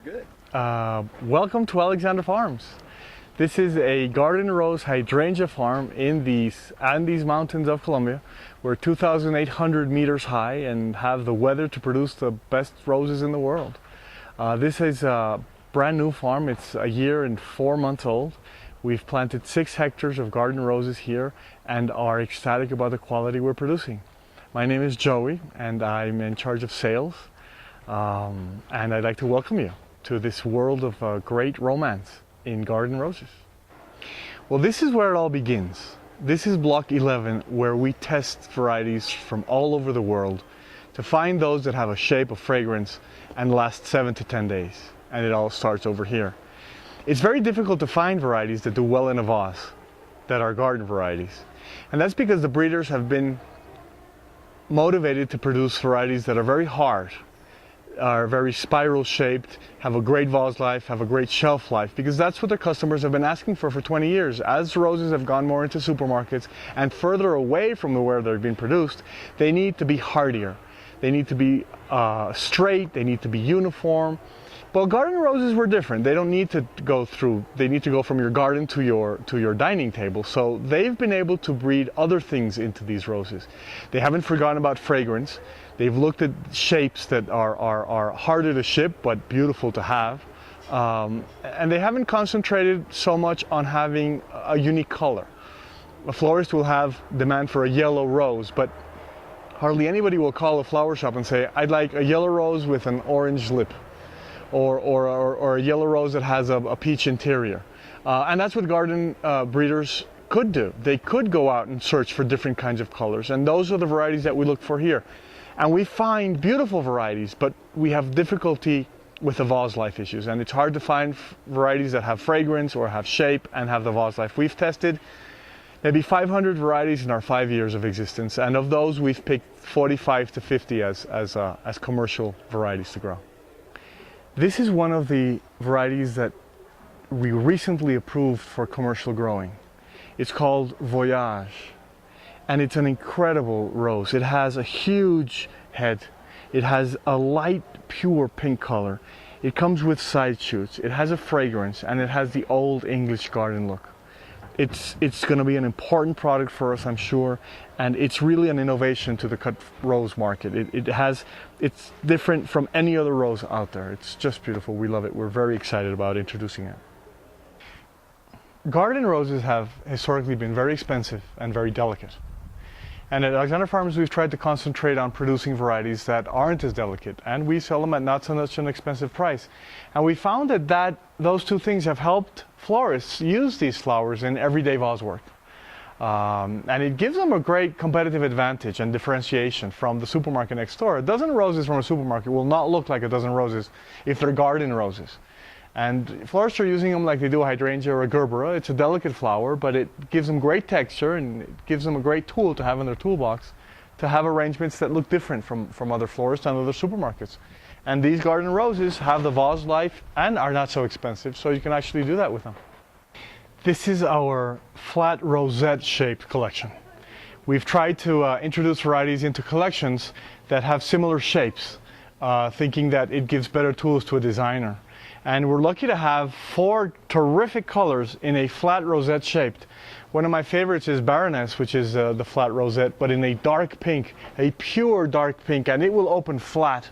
Good. Welcome to Alexander Farms. This is a garden rose hydrangea farm in the Andes Mountains of Colombia. We're 2,800 meters high and have the weather to produce the best roses in the world. This is a brand new farm. It's a year and 4 months old. We've planted 6 hectares of garden roses here and are ecstatic about the quality we're producing. My name is Joey and I'm in charge of sales. And I'd like to welcome you to this world of great romance in garden roses. Well, this is where it all begins. This is block 11, where we test varieties from all over the world to find those that have a shape of fragrance and last 7 to 10 days. And it all starts over here. It's very difficult to find varieties that do well in a vase, that are garden varieties. And that's because the breeders have been motivated to produce varieties that are very hard, are very spiral shaped, have a great vase life, have a great shelf life, because that's what their customers have been asking for 20 years. As roses have gone more into supermarkets and further away from where they're being produced, they need to be hardier. They need to be straight, they need to be uniform. But garden roses were different. They don't need to go through, they need to go from your garden to your dining table. So they've been able to breed other things into these roses. They haven't forgotten about fragrance. They've looked at shapes that are harder to ship but beautiful to have. And they haven't concentrated so much on having a unique color. A florist will have demand for a yellow rose, but hardly anybody will call a flower shop and say, I'd like a yellow rose with an orange lip. Or a yellow rose that has a peach interior. And that's what garden breeders could do. They could go out and search for different kinds of colors, and those are the varieties that we look for here. And we find beautiful varieties, but we have difficulty with the vase life issues, and it's hard to find varieties that have fragrance or have shape and have the vase life. We've tested maybe 500 varieties in our 5 years of existence, and of those we've picked 45 to 50 as commercial varieties to grow. This is one of the varieties that we recently approved for commercial growing. It's called Voyage, and it's an incredible rose. It has a huge head. It has a light, pure pink color. It comes with side shoots. It has a fragrance, and it has the old English garden look. It's going to be an important product for us, I'm sure, and it's really an innovation to the cut rose market. It's different from any other rose out there. It's just beautiful. We love it. We're very excited about introducing it. Garden roses have historically been very expensive and very delicate. And at Alexander Farms, we've tried to concentrate on producing varieties that aren't as delicate, and we sell them at not so much an expensive price. And we found that those two things have helped florists use these flowers in everyday vase work. And it gives them a great competitive advantage and differentiation from the supermarket next door. A dozen roses from a supermarket will not look like a dozen roses if they're garden roses. And florists are using them like they do a hydrangea or a gerbera. It's a delicate flower, but it gives them great texture and it gives them a great tool to have in their toolbox to have arrangements that look different from other florists and other supermarkets. And these garden roses have the vase life and are not so expensive, so you can actually do that with them. This is our flat rosette shaped collection. We've tried to introduce varieties into collections that have similar shapes, thinking that it gives better tools to a designer. And we're lucky to have 4 terrific colors in a flat rosette shaped. One of my favorites is Baroness, which is the flat rosette, but in a dark pink, a pure dark pink, and it will open flat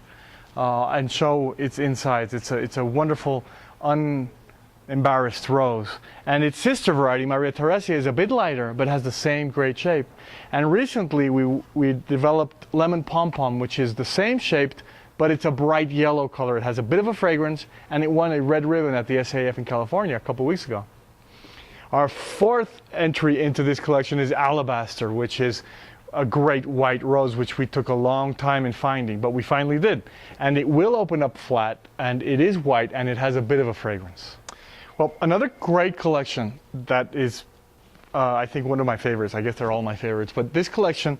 and show its insides. It's a wonderful, unembarrassed rose. And its sister variety, Maria Theresia, is a bit lighter, but has the same great shape. And recently we developed Lemon Pom Pom, which is the same shaped, but it's a bright yellow color. It has a bit of a fragrance, and it won a red ribbon at the SAF in California a couple weeks ago. Our 4th entry into this collection is Alabaster, which is a great white rose, which we took a long time in finding, but we finally did. And it will open up flat, and it is white, and it has a bit of a fragrance. Well, another great collection that is, I think, one of my favorites. I guess they're all my favorites, but this collection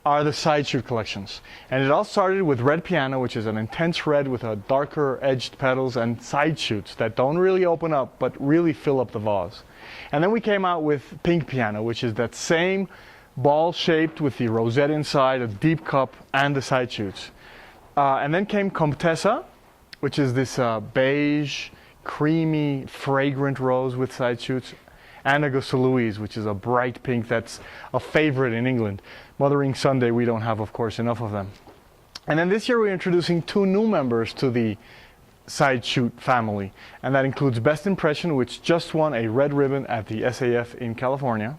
are the side shoot collections. And it all started with Red Piano, which is an intense red with a darker edged petals and side shoots that don't really open up but really fill up the vase. And then we came out with Pink Piano, which is that same ball shaped with the rosette inside, a deep cup, and the side shoots. And then came Comtessa, which is this beige, creamy, fragrant rose with side shoots, and Augusta Louise, which is a bright pink that's a favorite in England. Mothering Sunday, we don't have, of course, enough of them. And then this year we're introducing 2 new members to the side shoot family, and that includes Best Impression, which just won a red ribbon at the SAF in California,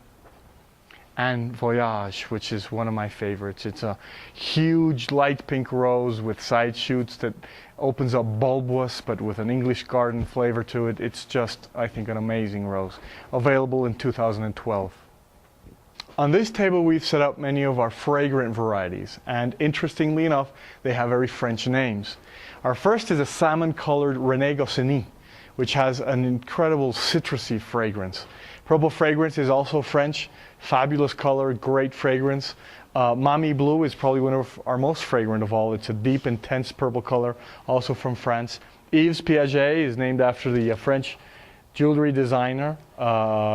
and Voyage, which is one of my favorites. It's a huge light pink rose with side shoots that opens up bulbous but with an English garden flavor to it. It's just, I think, an amazing rose. Available in 2012. On this table we've set up many of our fragrant varieties, and interestingly enough, they have very French names. Our first is a salmon-colored René Goscinny, which has an incredible citrusy fragrance. Purple Fragrance is also French, fabulous color, great fragrance. Mamie Blue is probably one of our most fragrant of all. It's a deep, intense purple color, also from France. Yves Piaget is named after the French jewelry designer.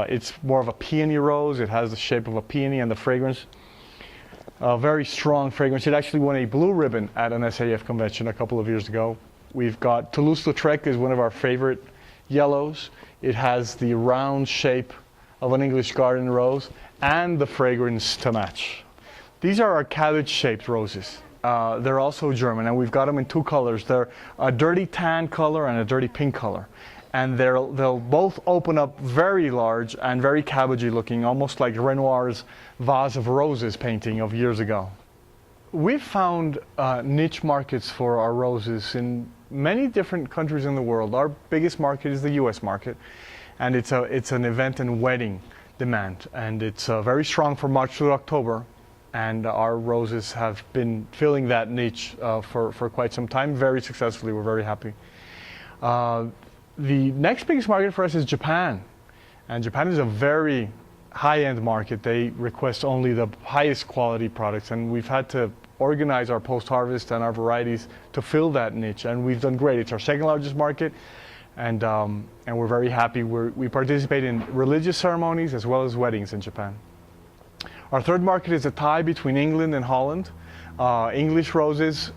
It's more of a peony rose. It has the shape of a peony, and the fragrance, very strong fragrance. It actually won a blue ribbon at an SAF convention a couple of years ago. We've got Toulouse-Lautrec is one of our favorite yellows. It has the round shape of an English garden rose and the fragrance to match. These are our cabbage-shaped roses. They're also German, and we've got them in 2 colors. They're a dirty tan color and a dirty pink color. And they'll both open up very large and very cabbagey looking, almost like Renoir's Vase of Roses painting of years ago. We've found niche markets for our roses in many different countries in the world. Our biggest market is the US market, and it's an event and wedding demand, and it's very strong from March through October, and our roses have been filling that niche for quite some time, very successfully. We're very happy. The next biggest market for us is Japan, and Japan is a very high-end market. They request only the highest quality products, and we've had to organize our post-harvest and our varieties to fill that niche, and we've done great. It's our second largest market, and we're very happy. We participate in religious ceremonies as well as weddings in Japan. Our third market is a tie between England and Holland. English roses,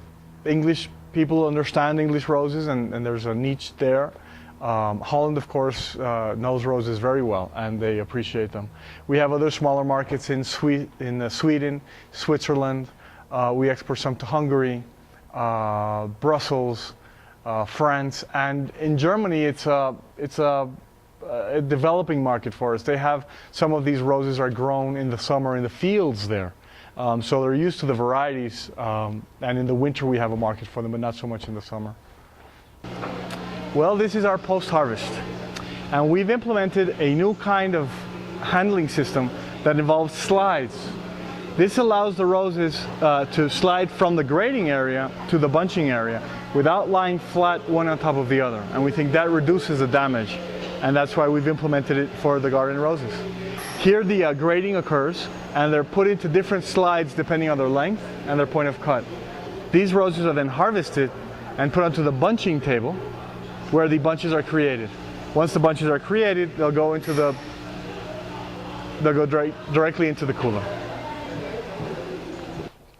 English people understand English roses, and there's a niche there. Holland, of course, knows roses very well, and they appreciate them. We have other smaller markets in Sweden, Switzerland. We export some to Hungary, Brussels, France, and in Germany it's a developing market for us. They have some of these roses are grown in the summer in the fields there, so they're used to the varieties, and in the winter we have a market for them, but not so much in the summer. Well, this is our post-harvest, and we've implemented a new kind of handling system that involves slides. This allows the roses to slide from the grading area to the bunching area without lying flat one on top of the other, and we think that reduces the damage, and that's why we've implemented it for the garden roses. Here the grading occurs, and they're put into different slides depending on their length and their point of cut. These roses are then harvested and put onto the bunching table, where the bunches are created. Once the bunches are created, they'll go directly into the cooler.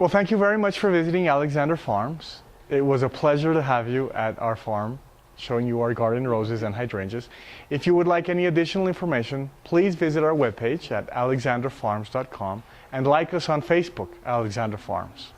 Well, thank you very much for visiting Alexander Farms. It was a pleasure to have you at our farm, showing you our garden roses and hydrangeas. If you would like any additional information, please visit our webpage at alexanderfarms.com and like us on Facebook, Alexander Farms.